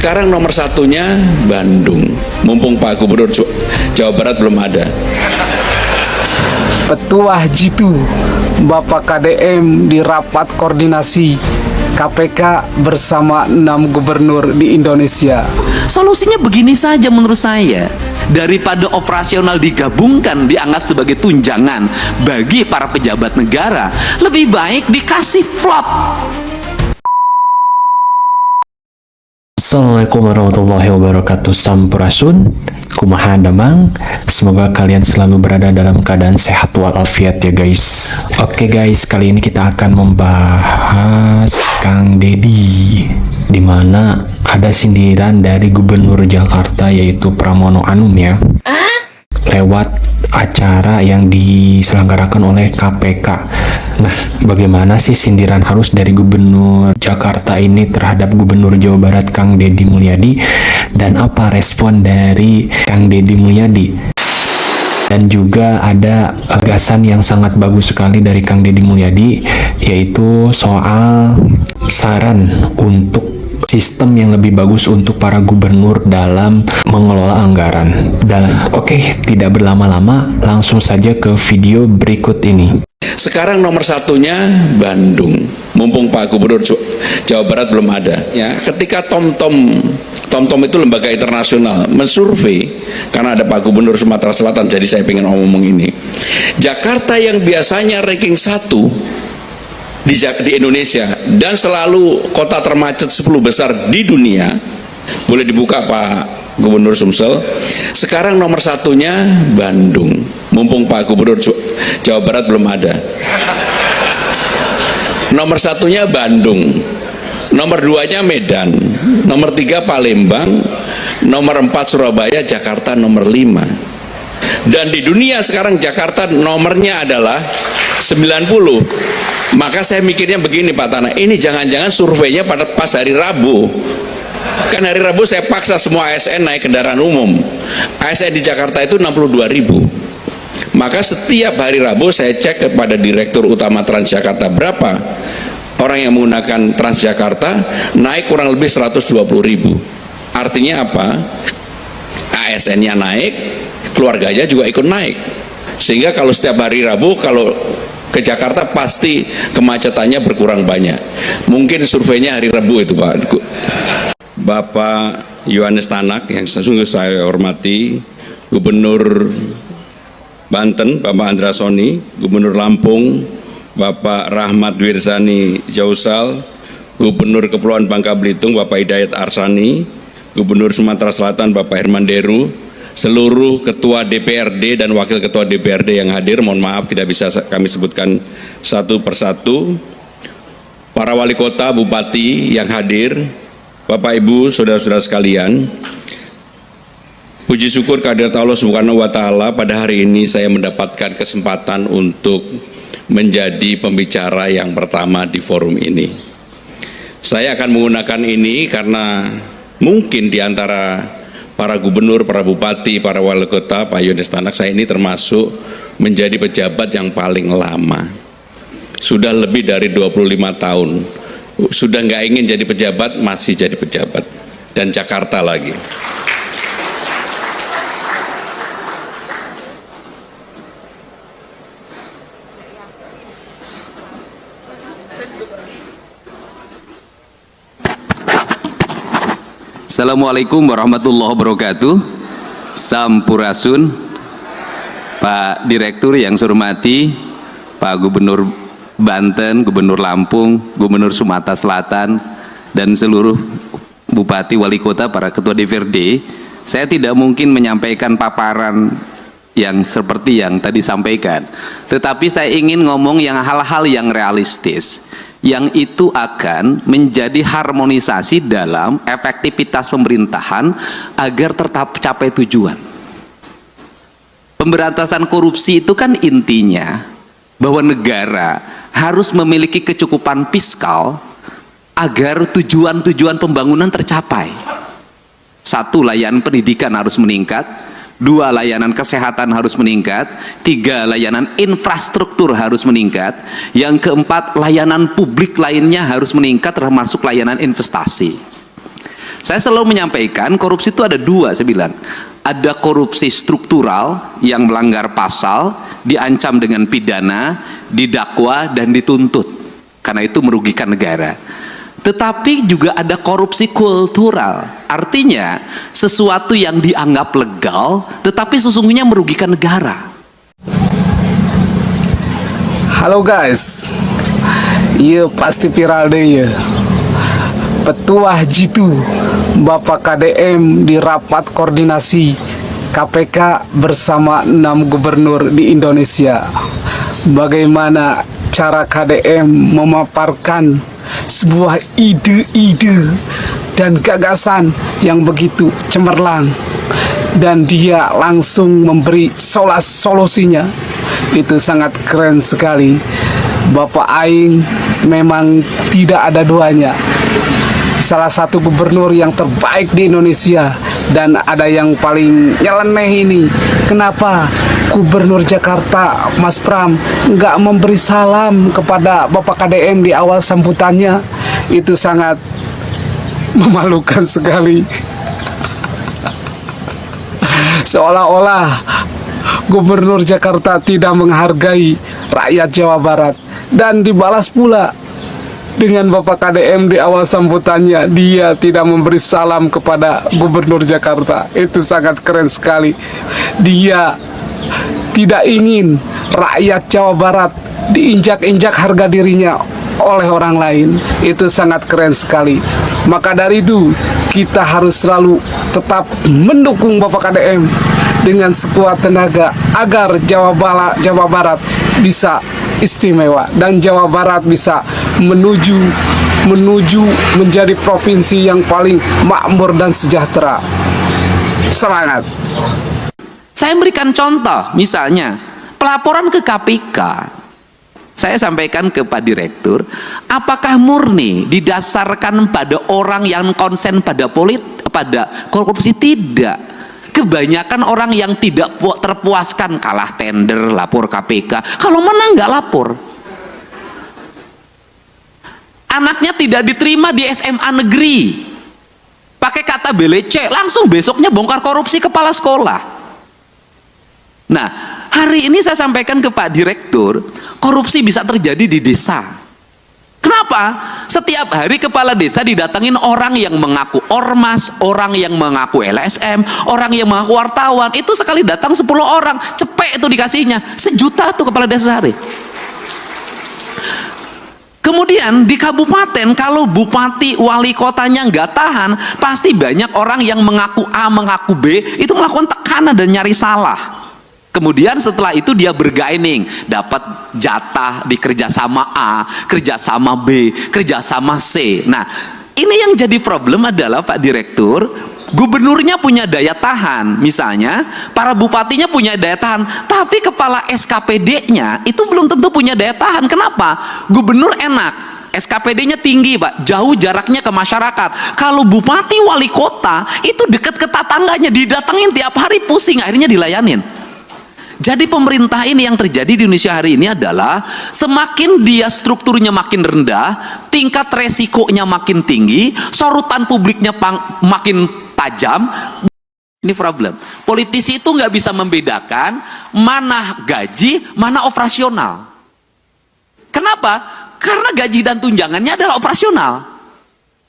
Sekarang nomor satunya Bandung. Mumpung Pak Gubernur Jawa Barat belum ada. Petuah jitu Bapak KDM di rapat koordinasi KPK bersama 6 gubernur di Indonesia. Solusinya begini saja menurut saya. Daripada operasional digabungkan dianggap sebagai tunjangan bagi para pejabat negara, lebih baik dikasih float. Assalamualaikum warahmatullahi wabarakatuh. Sampurasun, kumaha damang. Semoga kalian selalu berada dalam keadaan sehat walafiat ya guys. Oke guys, kali ini kita akan membahas Kang Deddy, dimana ada sindiran dari Gubernur Jakarta yaitu Pramono Anung ya, lewat acara yang diselenggarakan oleh KPK. Nah, bagaimana sih sindiran halus dari Gubernur Jakarta ini terhadap Gubernur Jawa Barat Kang Deddy Mulyadi, dan apa respon dari Kang Deddy Mulyadi? Dan juga ada gagasan yang sangat bagus sekali dari Kang Deddy Mulyadi, yaitu soal saran untuk sistem yang lebih bagus untuk para gubernur dalam mengelola anggaran. Dan oke, tidak berlama-lama, langsung saja ke video berikut ini. Sekarang nomor satunya Bandung. Mumpung Pak Gubernur Jawa Barat belum ada. Ya, ketika TomTom itu lembaga internasional mensurvei, karena ada Pak Gubernur Sumatera Selatan, jadi saya pengen ngomong ini. Jakarta yang biasanya ranking 1 di Indonesia dan selalu kota termacet 10 besar di dunia, boleh dibuka Pak Gubernur Sumsel. Sekarang nomor satunya Bandung. Mumpung Pak Gubernur Jawa Barat belum ada. Nomor satunya Bandung, nomor 2-nya Medan, nomor 3 Palembang, nomor 4 Surabaya, Jakarta nomor 5. Dan di dunia sekarang Jakarta nomornya adalah 90. Maka saya mikirnya begini Pak Tanah, ini jangan-jangan surveinya pada pas hari Rabu. Kan hari Rabu saya paksa semua ASN naik kendaraan umum. ASN di Jakarta itu 62.000. Maka setiap hari Rabu saya cek kepada Direktur Utama Transjakarta berapa orang yang menggunakan Transjakarta, naik kurang lebih 120.000. Artinya apa? ASN-nya naik, keluarganya juga ikut naik. Sehingga kalau setiap hari Rabu kalau ke Jakarta pasti kemacetannya berkurang banyak. Mungkin surveinya hari Rabu itu Pak. Bapak Yohanes Tanak yang sesungguhnya saya hormati, Gubernur Banten Bapak Andra Soni, Gubernur Lampung Bapak Rahmat Wirsani Jausal, Gubernur Kepulauan Bangka Belitung Bapak Hidayat Arsani, Gubernur Sumatera Selatan Bapak Herman Deru, seluruh Ketua DPRD dan Wakil Ketua DPRD yang hadir, mohon maaf tidak bisa kami sebutkan satu persatu, para wali kota, bupati yang hadir, Bapak Ibu, saudara-saudara sekalian. Puji syukur kehadirat Allah Subhanahu wa Ta'ala, pada hari ini saya mendapatkan kesempatan untuk menjadi pembicara yang pertama di forum ini. Saya akan menggunakan ini karena mungkin di antara para gubernur, para bupati, para wali kota, Pak Yohanes Tanak, saya ini termasuk menjadi pejabat yang paling lama. Sudah lebih dari 25 tahun. Sudah nggak ingin jadi pejabat, masih jadi pejabat. Dan Jakarta lagi. Assalamualaikum warahmatullahi wabarakatuh. Sampurasun, Pak Direktur yang saya hormati, Pak Gubernur Banten, Gubernur Lampung, Gubernur Sumatera Selatan, dan seluruh Bupati, Wali Kota, para Ketua DPRD. Saya tidak mungkin menyampaikan paparan yang seperti yang tadi sampaikan, tetapi saya ingin ngomong yang hal-hal yang realistis, yang itu akan menjadi harmonisasi dalam efektivitas pemerintahan agar tetap capai tujuan. Pemberantasan korupsi itu kan intinya bahwa negara harus memiliki kecukupan fiskal agar tujuan-tujuan pembangunan tercapai. Satu, layanan pendidikan harus meningkat. 2, layanan kesehatan harus meningkat. 3, layanan infrastruktur harus meningkat. Yang keempat, layanan publik lainnya harus meningkat, termasuk layanan investasi. Saya selalu menyampaikan korupsi itu ada dua, saya bilang. Ada korupsi struktural yang melanggar pasal, diancam dengan pidana, didakwa dan dituntut. Karena itu merugikan negara. Tetapi juga ada korupsi kultural. Artinya sesuatu yang dianggap legal tetapi sesungguhnya merugikan negara. Halo guys, iya pasti viral deh ya. Petuah jitu Bapak KDM di rapat koordinasi KPK bersama 6 gubernur di Indonesia. Bagaimana cara KDM memaparkan sebuah ide-ide dan gagasan yang begitu cemerlang, dan dia langsung memberi solusinya. Itu sangat keren sekali. Bapak Aing memang tidak ada duanya. Salah satu gubernur yang terbaik di Indonesia. Dan ada yang paling nyeleneh ini, kenapa Gubernur Jakarta Mas Pram nggak memberi salam kepada Bapak KDM di awal sambutannya? Itu sangat memalukan sekali. Seolah-olah Gubernur Jakarta tidak menghargai rakyat Jawa Barat. Dan dibalas pula dengan Bapak KDM di awal sambutannya, dia tidak memberi salam kepada Gubernur Jakarta. Itu sangat keren sekali. Dia tidak ingin rakyat Jawa Barat diinjak-injak harga dirinya oleh orang lain. Itu sangat keren sekali. Maka dari itu kita harus selalu tetap mendukung Bapak KDM dengan sekuat tenaga agar Jawa Barat bisa istimewa dan Jawa Barat bisa menuju menjadi provinsi yang paling makmur dan sejahtera. Semangat. Saya memberikan contoh, misalnya pelaporan ke KPK. Saya sampaikan ke Pak Direktur, apakah murni didasarkan pada orang yang konsen pada pada korupsi? Tidak. Kebanyakan orang yang tidak terpuaskan, kalah tender, lapor KPK. Kalau menang nggak lapor. Anaknya tidak diterima di SMA negeri, pakai kata belece, langsung besoknya bongkar korupsi kepala sekolah. Nah, hari ini saya sampaikan ke Pak Direktur, korupsi bisa terjadi di desa. Kenapa? Setiap hari kepala desa didatengin orang yang mengaku ormas, orang yang mengaku LSM, orang yang mengaku wartawan. Itu sekali datang 10 orang, cepet itu dikasihnya. 1 juta tuh kepala desa sehari. Kemudian di kabupaten, kalau bupati, wali kotanya nggak tahan, pasti banyak orang yang mengaku A, mengaku B, itu melakukan tekanan dan nyari salah. Kemudian setelah itu dia bergaining, dapat jatah di kerjasama A, kerjasama B, kerjasama C. Nah, ini yang jadi problem adalah Pak Direktur, gubernurnya punya daya tahan, misalnya para bupatinya punya daya tahan, tapi kepala SKPD-nya itu belum tentu punya daya tahan. Kenapa? Gubernur enak, SKPD-nya tinggi Pak, jauh jaraknya ke masyarakat. Kalau bupati wali kota itu dekat ke tetangganya, didatengin tiap hari, pusing, akhirnya dilayanin. Jadi pemerintah ini yang terjadi di Indonesia hari ini adalah semakin dia strukturnya makin rendah, tingkat resikonya makin tinggi, sorotan publiknya makin tajam. Ini problem. Politisi itu nggak bisa membedakan mana gaji, mana operasional. Kenapa? Karena gaji dan tunjangannya adalah operasional.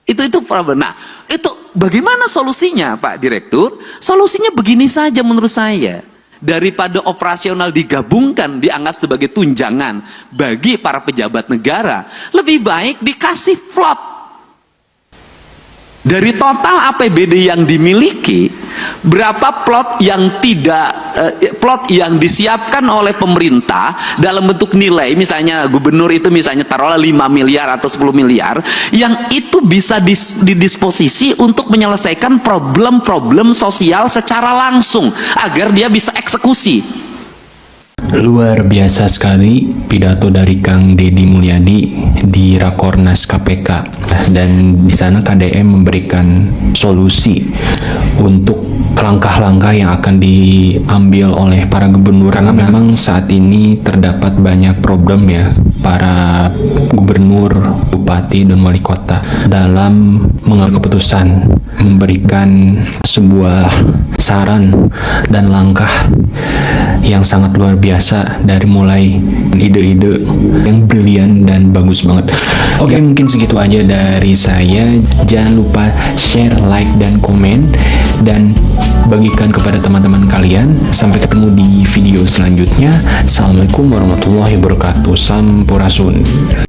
Itu problem. Nah, itu bagaimana solusinya, Pak Direktur? Solusinya begini saja menurut saya. Daripada operasional digabungkan dianggap sebagai tunjangan bagi para pejabat negara, lebih baik dikasih float. Dari total APBD yang dimiliki, berapa plot yang plot yang disiapkan oleh pemerintah dalam bentuk nilai, misalnya gubernur itu misalnya taruhlah 5 miliar atau 10 miliar, yang itu bisa didisposisi untuk menyelesaikan problem-problem sosial secara langsung agar dia bisa eksekusi. Luar biasa sekali pidato dari Kang Deddy Mulyadi di Rakornas KPK, dan di sana KDM memberikan solusi untuk langkah-langkah yang akan diambil oleh para gubernur, karena memang saat ini terdapat banyak problem ya, para gubernur, bupati bupati dan wali kota dalam mengambil keputusan, memberikan sebuah saran dan langkah yang sangat luar biasa, dari mulai ide-ide yang brilian dan bagus banget. Oke, mungkin segitu aja dari saya. Jangan lupa share, like, dan komen, dan bagikan kepada teman-teman kalian. Sampai ketemu di video selanjutnya. Assalamualaikum warahmatullahi wabarakatuh. Sampurasun.